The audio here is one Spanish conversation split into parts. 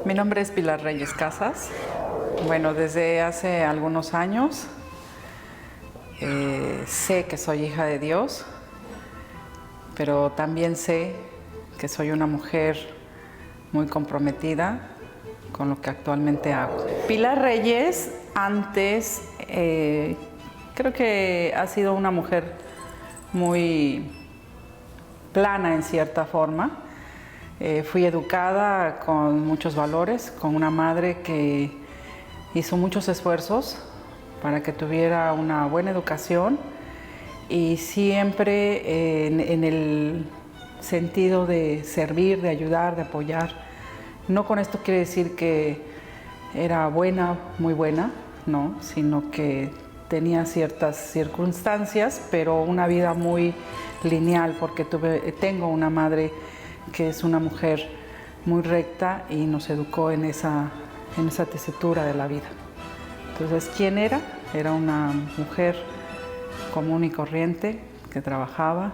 Mi nombre es Pilar Reyes Casas. Bueno, desde hace algunos años sé que soy hija de Dios, pero también sé que soy una mujer muy comprometida con lo que actualmente hago. Pilar Reyes antes creo que ha sido una mujer muy plana en cierta forma. Fui educada con muchos valores, con una madre que hizo muchos esfuerzos para que tuviera una buena educación y siempre en el sentido de servir, de ayudar, de apoyar. No con esto quiere decir que era buena, muy buena, no, sino que tenía ciertas circunstancias, pero una vida muy lineal, porque tengo una madre que es una mujer muy recta y nos educó en esa tesitura de la vida. Entonces, ¿quién era? Era una mujer común y corriente que trabajaba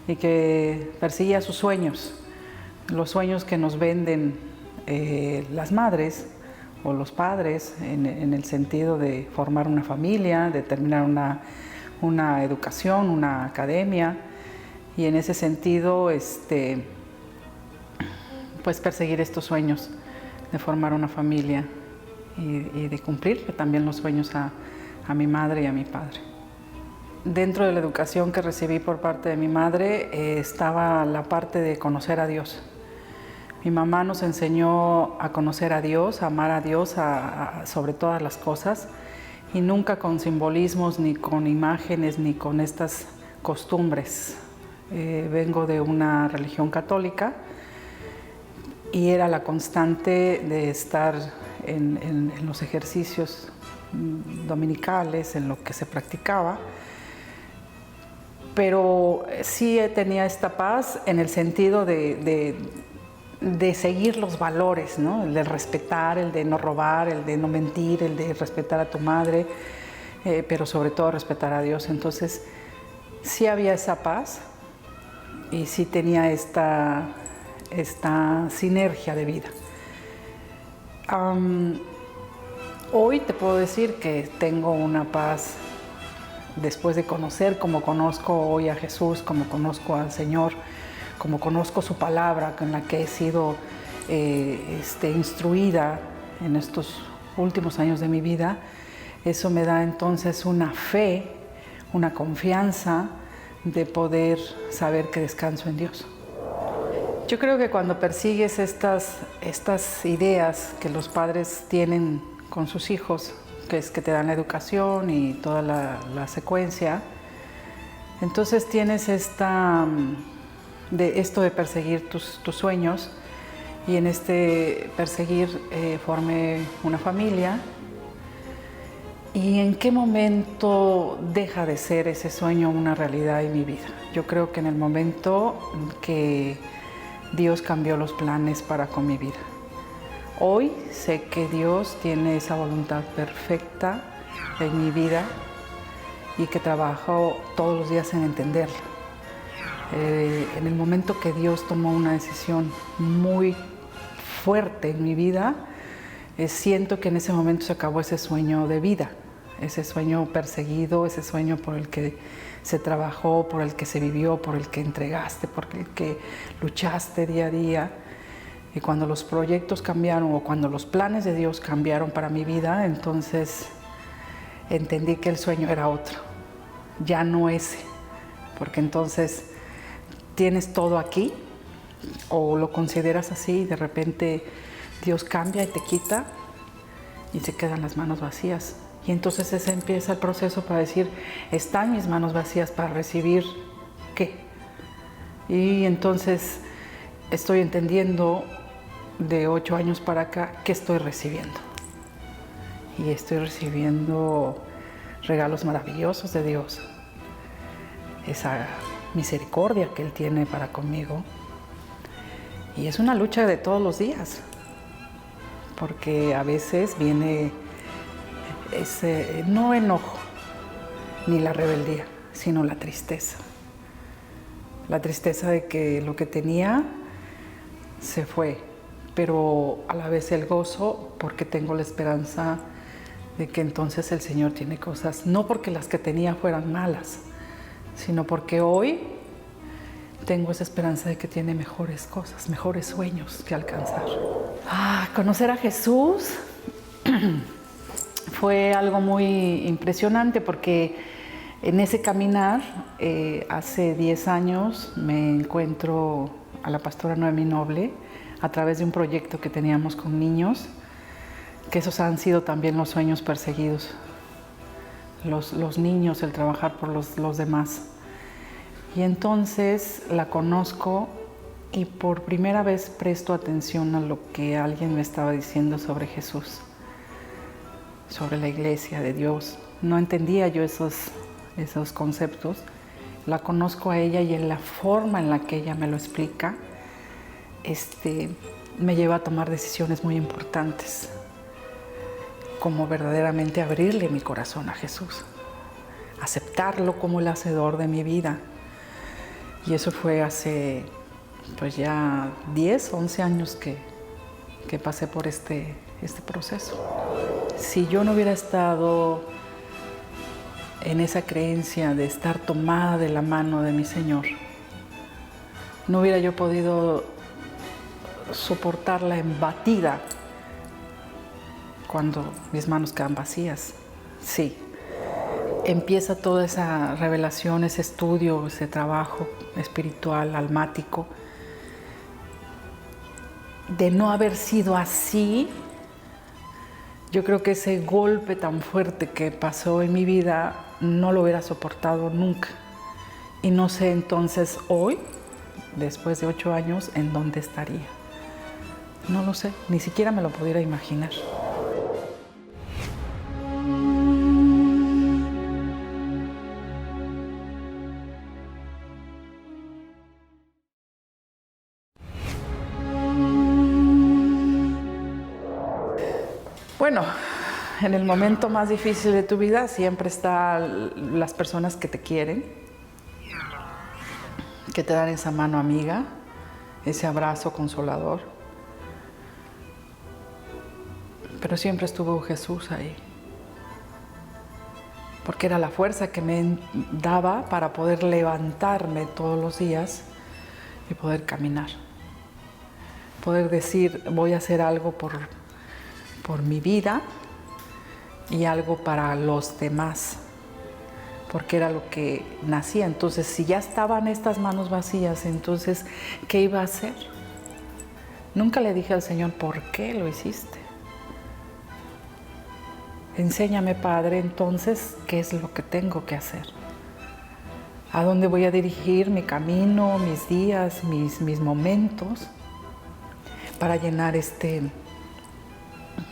y que perseguía sus sueños, los sueños que nos venden las madres o los padres en el sentido de formar una familia, de terminar una educación, una academia, y en ese sentido pues perseguir estos sueños de formar una familia y de cumplir también los sueños a mi madre y a mi padre. Dentro de la educación que recibí por parte de mi madre estaba la parte de conocer a Dios. Mi mamá nos enseñó a conocer a Dios, a amar a Dios sobre todas las cosas, y nunca con simbolismos, ni con imágenes, ni con estas costumbres. Vengo de una religión católica y era la constante de estar en los ejercicios dominicales, en lo que se practicaba, pero sí tenía esta paz en el sentido de seguir los valores, ¿no? El de respetar, el de no robar, el de no mentir, el de respetar a tu madre, pero sobre todo respetar a Dios. Entonces sí había esa paz y sí tenía esta sinergia de vida. Hoy te puedo decir que tengo una paz después de conocer como conozco hoy a Jesús, como conozco al Señor, como conozco su palabra con la que he sido instruida en estos últimos años de mi vida. Eso me da entonces una fe, una confianza de poder saber que descanso en Dios. Yo creo que cuando persigues estas ideas que los padres tienen con sus hijos, que es que te dan la educación y toda la secuencia, entonces tienes esto de perseguir tus sueños, y en perseguir formé una familia. ¿Y en qué momento deja de ser ese sueño una realidad en mi vida? Yo creo que en el momento que Dios cambió los planes para con mi vida. Hoy sé que Dios tiene esa voluntad perfecta en mi vida y que trabajo todos los días en entenderla. En el momento que Dios tomó una decisión muy fuerte en mi vida, siento que en ese momento se acabó ese sueño de vida, ese sueño perseguido, ese sueño por el que se trabajó, por el que se vivió, por el que entregaste, por el que luchaste día a día. Y cuando los proyectos cambiaron o cuando los planes de Dios cambiaron para mi vida, entonces entendí que el sueño era otro, ya no ese, porque entonces tienes todo aquí o lo consideras así y de repente Dios cambia y te quita y se quedan las manos vacías. Y entonces ese empieza el proceso para decir, están mis manos vacías para recibir ¿qué? Y entonces estoy entendiendo de 8 años para acá qué estoy recibiendo. Y estoy recibiendo regalos maravillosos de Dios, esa misericordia que Él tiene para conmigo. Y es una lucha de todos los días, porque a veces viene ese, no enojo ni la rebeldía, sino la tristeza. La tristeza de que lo que tenía se fue, pero a la vez el gozo porque tengo la esperanza de que entonces el Señor tiene cosas, no porque las que tenía fueran malas, sino porque hoy tengo esa esperanza de que tiene mejores cosas, mejores sueños que alcanzar. Conocer a Jesús fue algo muy impresionante porque en ese caminar, hace 10 años, me encuentro a la pastora Noemí Noble a través de un proyecto que teníamos con niños, que esos han sido también los sueños perseguidos, los niños, el trabajar por los demás. Y entonces la conozco y por primera vez presto atención a lo que alguien me estaba diciendo sobre Jesús, sobre la iglesia de Dios. No entendía yo esos conceptos. La conozco a ella y en la forma en la que ella me lo explica, me lleva a tomar decisiones muy importantes, como verdaderamente abrirle mi corazón a Jesús, aceptarlo como el hacedor de mi vida. Y eso fue hace pues ya 10, 11 años que pasé por este proceso. Si yo no hubiera estado en esa creencia de estar tomada de la mano de mi Señor, no hubiera yo podido soportar la embatida cuando mis manos quedan vacías. Sí, empieza toda esa revelación, ese estudio, ese trabajo espiritual, almático. De no haber sido así, yo creo que ese golpe tan fuerte que pasó en mi vida no lo hubiera soportado nunca. Y no sé entonces hoy, después de 8 años, en dónde estaría. No lo sé, ni siquiera me lo pudiera imaginar. Bueno, en el momento más difícil de tu vida siempre están las personas que te quieren, que te dan esa mano amiga, ese abrazo consolador. Pero siempre estuvo Jesús ahí, porque era la fuerza que me daba para poder levantarme todos los días y poder caminar. Poder decir, voy a hacer algo por mi vida y algo para los demás, porque era lo que nacía. Entonces, si ya estaban estas manos vacías, entonces, ¿qué iba a hacer? Nunca le dije al Señor, ¿por qué lo hiciste? Enséñame, Padre, entonces, ¿qué es lo que tengo que hacer? ¿A dónde voy a dirigir mi camino, mis días, mis momentos, para llenar este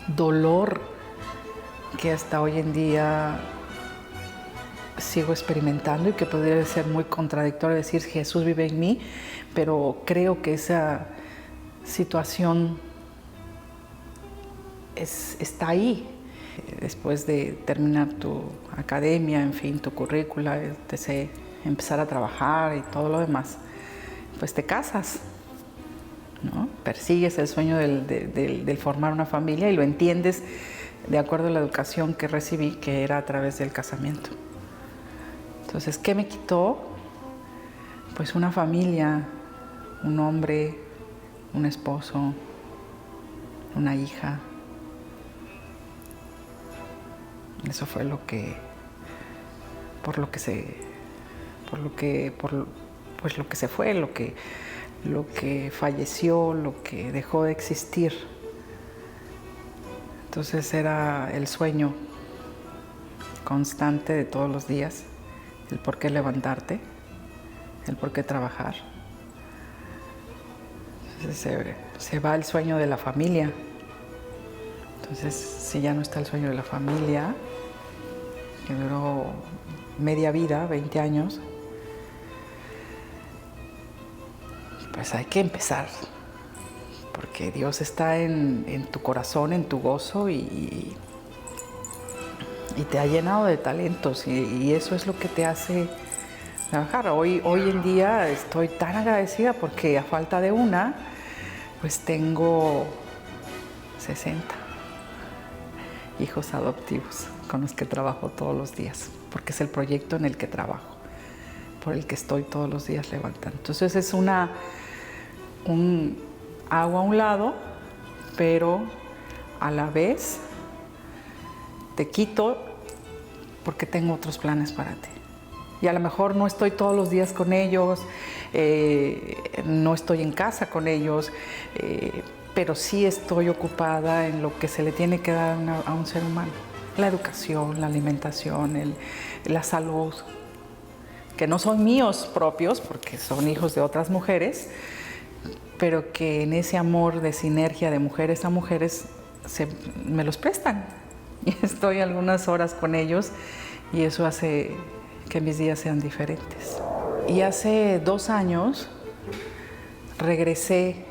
dolor que hasta hoy en día sigo experimentando y que podría ser muy contradictorio decir Jesús vive en mí, pero creo que esa situación está ahí. Después de terminar tu academia, en fin, tu currícula, empezar a trabajar y todo lo demás, pues te casas, ¿no? Persigues el sueño del formar una familia y lo entiendes de acuerdo a la educación que recibí, que era a través del casamiento. Entonces, ¿qué me quitó? Pues una familia, un hombre, un esposo, una hija. Eso fue lo que se fue, lo que falleció, lo que dejó de existir. Entonces era el sueño constante de todos los días, el por qué levantarte, el por qué trabajar. Entonces se va el sueño de la familia. Entonces, si ya no está el sueño de la familia, que duró media vida, 20 años, pues hay que empezar, porque Dios está en tu corazón, en tu gozo y te ha llenado de talentos y eso es lo que te hace trabajar. Hoy en día estoy tan agradecida porque a falta de una, pues tengo 60 hijos adoptivos con los que trabajo todos los días, porque es el proyecto en el que trabajo, por el que estoy todos los días levantando. Entonces es hago a un lado, pero a la vez te quito porque tengo otros planes para ti. Y a lo mejor no estoy todos los días con ellos, no estoy en casa con ellos, pero sí estoy ocupada en lo que se le tiene que dar a un ser humano. La educación, la alimentación, la salud, que no son míos propios, porque son hijos de otras mujeres, pero que en ese amor de sinergia de mujeres a mujeres me los prestan. Y estoy algunas horas con ellos y eso hace que mis días sean diferentes. Y hace 2 años regresé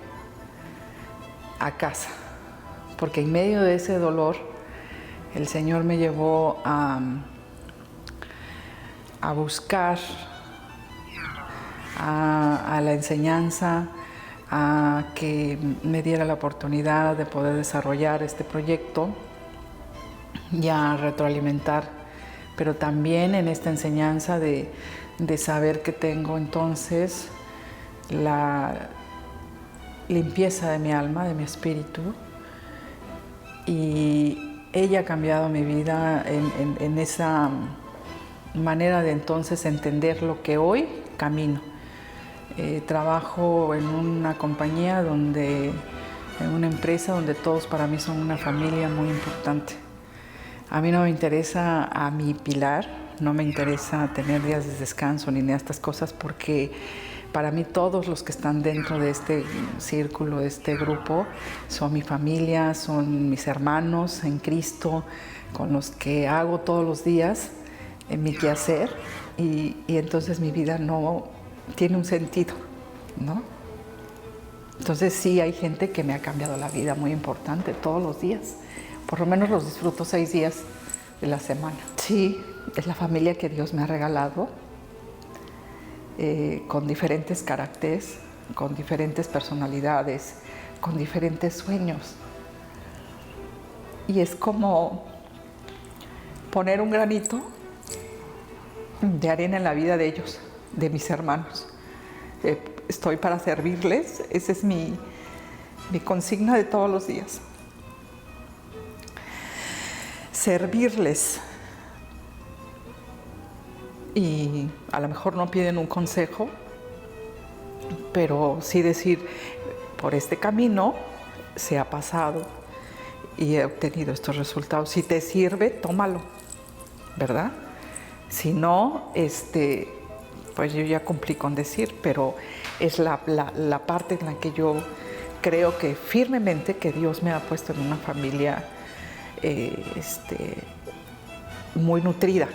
a casa, porque en medio de ese dolor el Señor me llevó a buscar a la enseñanza, a que me diera la oportunidad de poder desarrollar este proyecto y a retroalimentar, pero también en esta enseñanza de saber que tengo entonces la limpieza de mi alma, de mi espíritu, y ella ha cambiado mi vida en esa manera de entonces entender lo que hoy camino. Trabajo en una compañía en una empresa donde todos para mí son una familia muy importante. A mí no me interesa a mi pilar, no me interesa tener días de descanso ni de estas cosas, porque para mí todos los que están dentro de este círculo, de este grupo, son mi familia, son mis hermanos en Cristo, con los que hago todos los días en mi quehacer, y entonces mi vida no tiene un sentido, ¿no? Entonces sí hay gente que me ha cambiado la vida muy importante todos los días. Por lo menos los disfruto 6 días de la semana. Sí, es la familia que Dios me ha regalado, con diferentes caracteres, con diferentes personalidades, con diferentes sueños. Y es como poner un granito de arena en la vida de ellos, de mis hermanos. Estoy para servirles, esa es mi consigna de todos los días. Servirles. Y a lo mejor no piden un consejo, pero sí decir, por este camino se ha pasado y he obtenido estos resultados. Si te sirve, tómalo, ¿verdad? Si no, pues yo ya cumplí con decir, pero es la parte en la que yo creo que firmemente que Dios me ha puesto en una familia muy nutrida.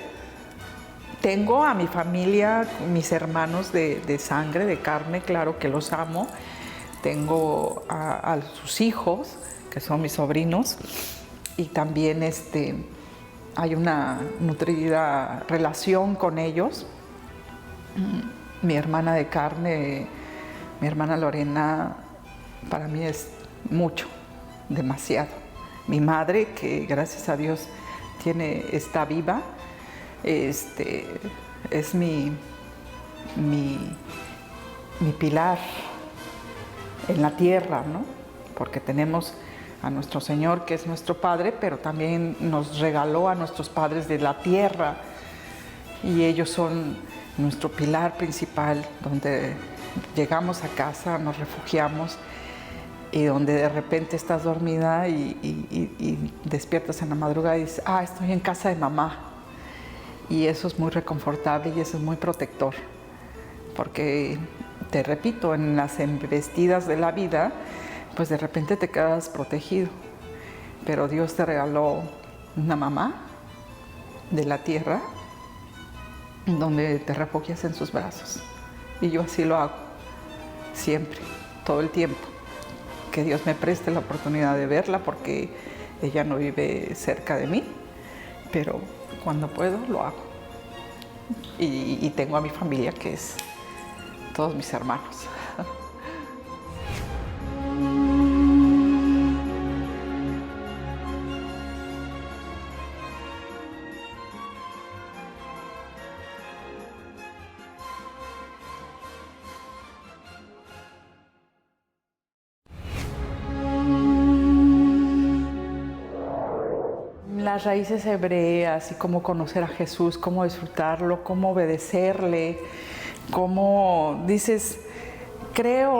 Tengo a mi familia, mis hermanos de sangre, de carne, claro que los amo. Tengo a sus hijos, que son mis sobrinos, y también hay una nutrida relación con ellos. Mi hermana de carne, mi hermana Lorena, para mí es mucho, demasiado. Mi madre, que gracias a Dios está viva, es mi pilar en la tierra, ¿no? Porque tenemos a nuestro Señor, que es nuestro Padre, pero también nos regaló a nuestros padres de la tierra, y ellos son nuestro pilar principal, donde llegamos a casa, nos refugiamos, y donde de repente estás dormida y despiertas en la madrugada y dices, estoy en casa de mamá. Y eso es muy reconfortable y eso es muy protector, porque, te repito, en las embestidas de la vida, pues de repente te quedas protegido, pero Dios te regaló una mamá de la tierra, donde te refugias en sus brazos. Y yo así lo hago, siempre, todo el tiempo. Que Dios me preste la oportunidad de verla, porque ella no vive cerca de mí, pero cuando puedo lo hago. Y tengo a mi familia, que es todos mis hermanos. las raíces hebreas y cómo conocer a Jesús, cómo disfrutarlo, cómo obedecerle, cómo dices, creo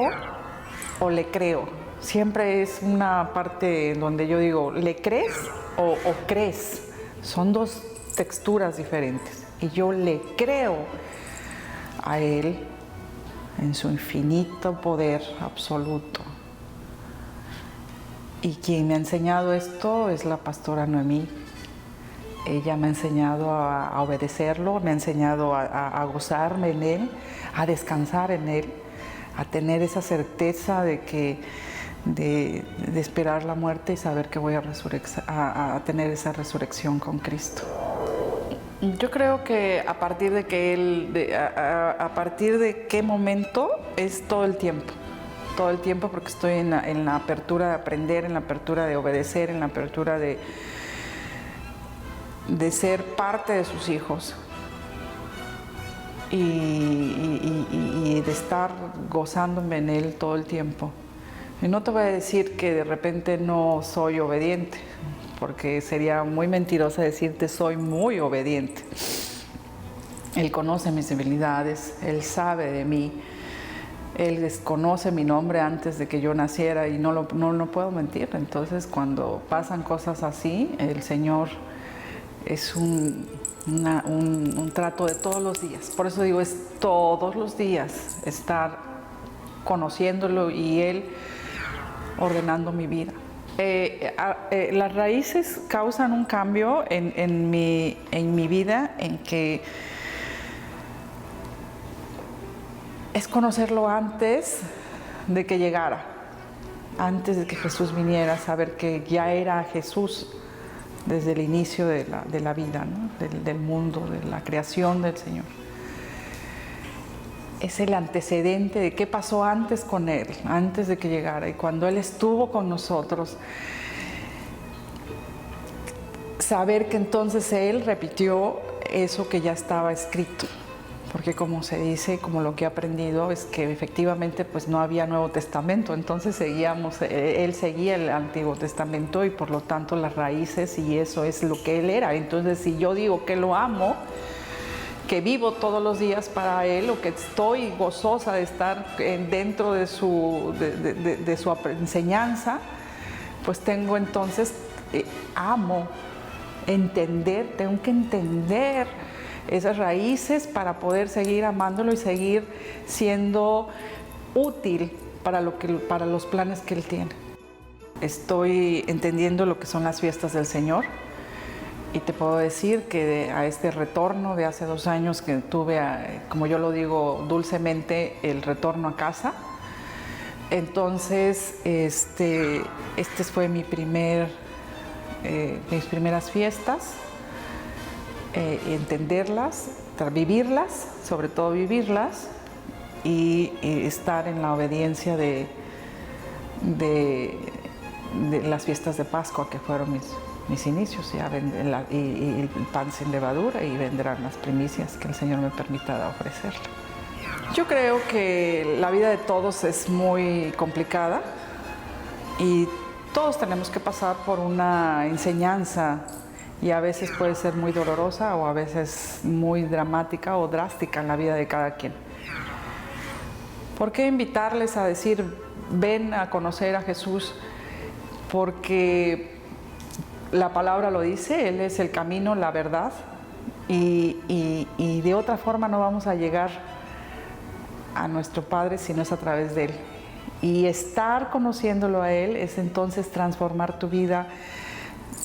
o le creo. Siempre es una parte donde yo digo, ¿le crees o crees? Son dos texturas diferentes. Y yo le creo a Él en su infinito poder absoluto. Y quien me ha enseñado esto es la pastora Noemí. Ella me ha enseñado a obedecerlo, me ha enseñado a gozarme en Él, a descansar en Él, a tener esa certeza de esperar la muerte y saber que voy a tener esa resurrección con Cristo. Yo creo que a partir de que a partir de qué momento es todo el tiempo, porque estoy en la apertura de aprender, en la apertura de obedecer, en la apertura de ser parte de sus hijos y de estar gozándome en Él todo el tiempo. Y no te voy a decir que de repente no soy obediente, porque sería muy mentirosa decirte soy muy obediente. Él conoce mis debilidades, Él sabe de mí, Él desconoce mi nombre antes de que yo naciera y no puedo mentir. Entonces cuando pasan cosas así, el Señor es un trato de todos los días. Por eso digo, es todos los días estar conociéndolo y Él ordenando mi vida. Las raíces causan un cambio en mi vida, en que es conocerlo antes de que llegara, antes de que Jesús viniera, saber que ya era Jesús desde el inicio de la vida, ¿no? del mundo, de la creación del Señor. Es el antecedente de qué pasó antes con Él, antes de que llegara. Y cuando Él estuvo con nosotros, saber que entonces Él repitió eso que ya estaba escrito. Porque como se dice, como lo que he aprendido, es que efectivamente pues no había Nuevo Testamento, entonces Él seguía el Antiguo Testamento y por lo tanto las raíces, y eso es lo que Él era. Entonces si yo digo que lo amo, que vivo todos los días para Él, o que estoy gozosa de estar dentro de su enseñanza, pues tengo entonces, tengo que entender esas raíces para poder seguir amándolo y seguir siendo útil para los planes que Él tiene. Estoy entendiendo lo que son las fiestas del Señor. Y te puedo decir que a este retorno de hace 2 años que tuve, como yo lo digo dulcemente, el retorno a casa, entonces este fue mis primeras fiestas, entenderlas, vivirlas, sobre todo vivirlas, y estar en la obediencia de las fiestas de Pascua, que fueron mis inicios, y el pan sin levadura, y vendrán las primicias que el Señor me permita ofrecerle. Yo creo que la vida de todos es muy complicada y todos tenemos que pasar por una enseñanza, y a veces puede ser muy dolorosa o a veces muy dramática o drástica en la vida de cada quien. ¿Por qué invitarles a decir, ven a conocer a Jesús? Porque la palabra lo dice, Él es el camino, la verdad, y de otra forma no vamos a llegar a nuestro Padre si no es a través de Él. Y estar conociéndolo a Él es entonces transformar tu vida,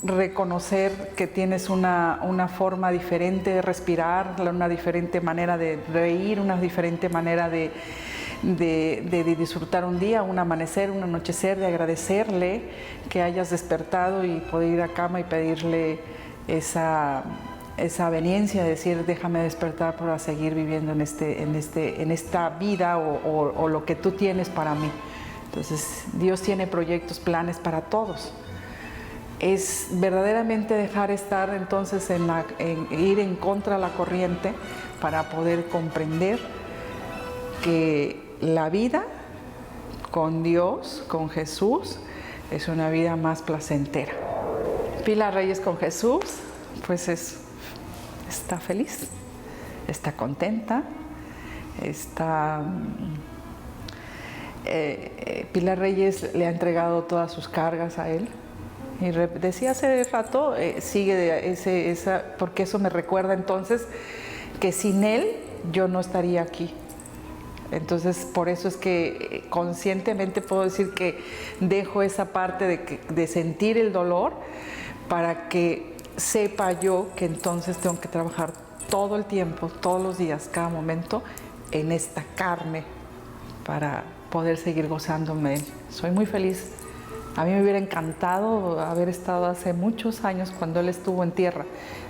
reconocer que tienes una forma diferente de respirar, una diferente manera de reír, una diferente manera de disfrutar un día, un amanecer, un anochecer, de agradecerle que hayas despertado y poder ir a cama y pedirle esa aveniencia, de decir, déjame despertar para seguir viviendo en esta vida o lo que tú tienes para mí. Entonces, Dios tiene proyectos, planes para todos. Es verdaderamente dejar estar entonces en ir en contra de la corriente para poder comprender que la vida con Dios, con Jesús, es una vida más placentera. Pilar Reyes con Jesús, pues está feliz, está contenta, Pilar Reyes le ha entregado todas sus cargas a él. Y decía hace rato, porque eso me recuerda entonces que sin él yo no estaría aquí. Entonces, por eso es que conscientemente puedo decir que dejo esa parte de sentir el dolor para que sepa yo que entonces tengo que trabajar todo el tiempo, todos los días, cada momento, en esta carne para poder seguir gozándome. Soy muy feliz. A mí me hubiera encantado haber estado hace muchos años cuando él estuvo en tierra,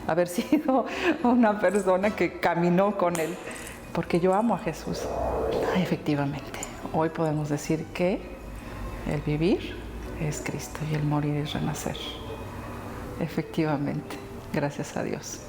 haber sido una persona que caminó con él, porque yo amo a Jesús. Efectivamente, hoy podemos decir que el vivir es Cristo y el morir es renacer. Efectivamente, gracias a Dios.